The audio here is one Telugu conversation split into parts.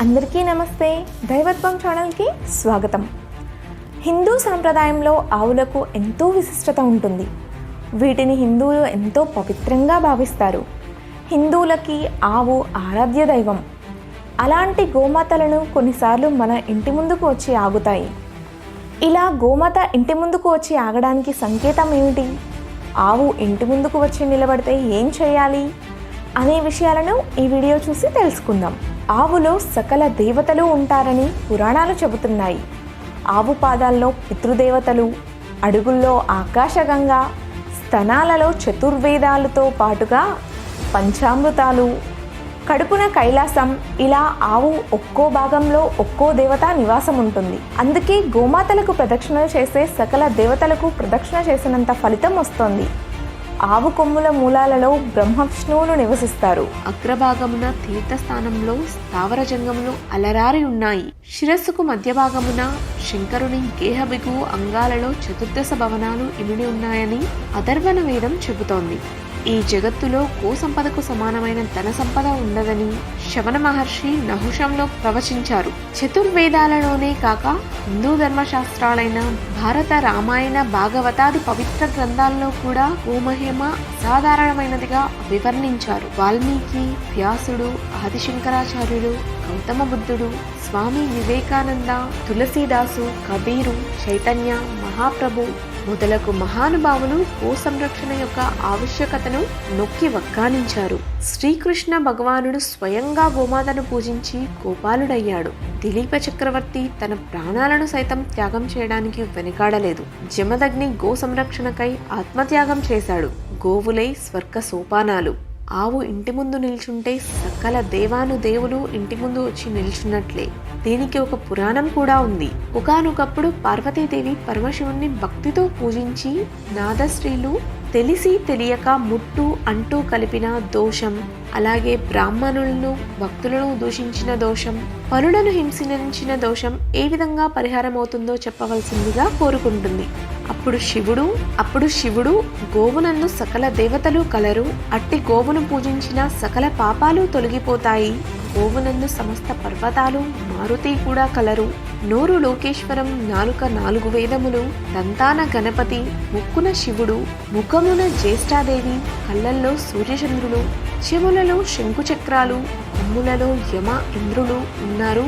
అందరికీ నమస్తే. దైవత్వం ఛానల్కి స్వాగతం. హిందూ సాంప్రదాయంలో ఆవులకు ఎంతో విశిష్టత ఉంటుంది. వీటిని హిందువులు ఎంతో పవిత్రంగా భావిస్తారు. హిందువులకి ఆవు ఆరాధ్య దైవం. అలాంటి గోమాతలను కొన్నిసార్లు మన ఇంటి ముందుకు వచ్చి ఆగుతాయి. ఇలా గోమాత ఇంటి ముందుకు వచ్చి ఆగడానికి సంకేతం ఏమిటి? ఆవు ఇంటి ముందుకు వచ్చి నిలబడితే ఏం చేయాలి అనే విషయాలను ఈ వీడియో చూసి తెలుసుకుందాం. ఆవులో సకల దేవతలు ఉంటారని పురాణాలు చెబుతున్నాయి. ఆవు పాదాల్లో పితృదేవతలు, అడుగుల్లో ఆకాశగంగ, స్తనాలలో చతుర్వేదాలతో పాటుగా పంచామృతాలు, కడుపున కైలాసం, ఇలా ఆవు ఒక్కో భాగంలో ఒక్కో దేవత నివాసం ఉంటుంది. అందుకే గోమాతలకు ప్రదక్షిణలు చేసే సకల దేవతలకు ప్రదక్షిణ చేసినంత ఫలితం వస్తుంది. ఆవు కొమ్ముల మూలాలలో బ్రహ్మ విష్ణువులు నివసిస్తారు. అగ్రభాగమున తీర్థస్థానంలో స్థావర జంగములు అలరారి ఉన్నాయి. శిరస్సుకు మధ్య భాగమున శంకరుని గేహబిగు అంగాలలో చతుర్దశ భవనాలు ఇమిడి ఉన్నాయని అథర్వణ వేదం చెబుతోంది. ఈ జగత్తులో గో సంపదకు సమానమైన ధన సంపద ఉండదని శవన మహర్షి నహుషంలో ప్రవచించారు. చతుర్వేదాలలోనే కాక హిందూ ధర్మశాస్త్రాలైన భారత, రామాయణ, భాగవతాది పవిత్ర గ్రంథాల్లో కూడా గోమహిమ అసాధారణమైనదిగా వివర్ణించారు. వాల్మీకి, వ్యాసుడు, ఆదిశంకరాచార్యులు, గౌతమ బుద్ధుడు, స్వామి వివేకానంద, తులసీదాసు, కబీరు, చైతన్య మహాప్రభు మొదలగు మహానుభావులు గో సంరక్షణ యొక్క ఆవశ్యకతను నొక్కి వక్కానించారు. శ్రీకృష్ణ భగవానుడు స్వయంగా గోమాతను పూజించి గోపాలుడయ్యాడు. దిలీప చక్రవర్తి తన ప్రాణాలను సైతం త్యాగం చేయడానికి వెనుకాడలేదు. జమదగ్ని గో సంరక్షణకై ఆత్మత్యాగం చేశాడు. గోవులై స్వర్గ సోపానాలు. ఆవు ఇంటి ముందు నిల్చుంటే సకల దేవానుదేవులు ఇంటి ముందు వచ్చి నిల్చున్నట్లే. దీనికి ఒక పురాణం కూడా ఉంది. ఒకానొకప్పుడు పార్వతీదేవి పరమశివుణ్ణి భక్తితో పూజించి నాదశ్రీలు తెలిసి తెలియక ముట్టు అంటూ కలిపిన దోషం, అలాగే బ్రాహ్మణులను భక్తులను దూషించిన దోషం, పరులను హింసించిన దోషం ఏ విధంగా పరిహారం అవుతుందో చెప్పవలసిందిగా కోరుకుంటుంది. అప్పుడు శివుడు గోవునందు సకల దేవతలు కలరు. అట్టి గోవును పూజించిన సకల పాపాలు తొలగిపోతాయి. గోవునందు సమస్త పర్వతాలు, మారుతి కూడా కలరు. నోరు లోకేశ్వరం, నాలుక 4 వేదములు, దంతాన గణపతి, ముక్కున శివుడు, ముఖమున జ్యేష్ఠాదేవి, కళ్ళల్లో సూర్యచంద్రులు, చెవులలో శంకుచక్రాలు, కొమ్ములలో యమ ఇంద్రులు ఉన్నారు.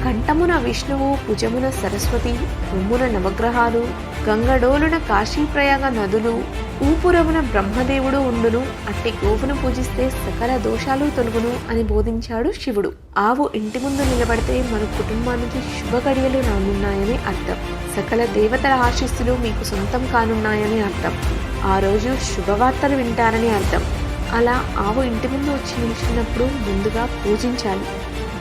కంఠమున విష్ణువు, భుజమున సరస్వతి, కొమ్మున నవగ్రహాలు, గంగడోలున కాశీప్రయాగ నదులు, ఊపురమున బ్రహ్మదేవుడు ఉండును. అట్టి గోవును పూజిస్తే సకల దోషాలు తొలుగును అని బోధించాడు శివుడు. ఆవు ఇంటి ముందు నిలబడితే మన కుటుంబానికి శుభ గడియలు రానున్నాయని అర్థం. సకల దేవతల ఆశీస్సులు మీకు సొంతం కానున్నాయని అర్థం. ఆ రోజు శుభవార్తలు వింటారని అర్థం. అలా ఆవు ఇంటి ముందు వచ్చి నిలిచినప్పుడు ముందుగా పూజించాలి.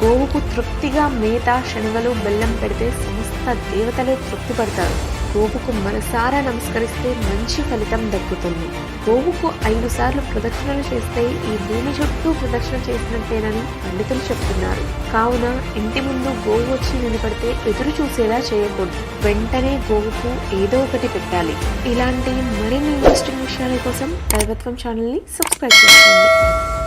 గోవుకు తృప్తిగా మేత, శనగలు, బెల్లం పెడితే సమస్త దేవతలే తృప్తి పడతారు. గోవుకు మనసారా నమస్కరిస్తే మంచి ఫలితం దక్కుతుంది. గోవుకు 5 సార్లు ప్రదక్షిణలు చేస్తే ఈ భూమి చుట్టూ ప్రదక్షిణ చేసినట్టేనని పండితులు చెప్తున్నారు. కావున ఇంటి ముందు గోవు వచ్చి నిలబడితే ఎదురు చూసేలా చేయకూడదు. వెంటనే గోవుకు ఏదో ఒకటి పెట్టాలి. ఇలాంటి మరిన్ని ఇంట్రెస్టింగ్ విషయాల కోసం దైవత్వం ఛానల్ని సబ్స్క్రైబ్ చేసుకోండి.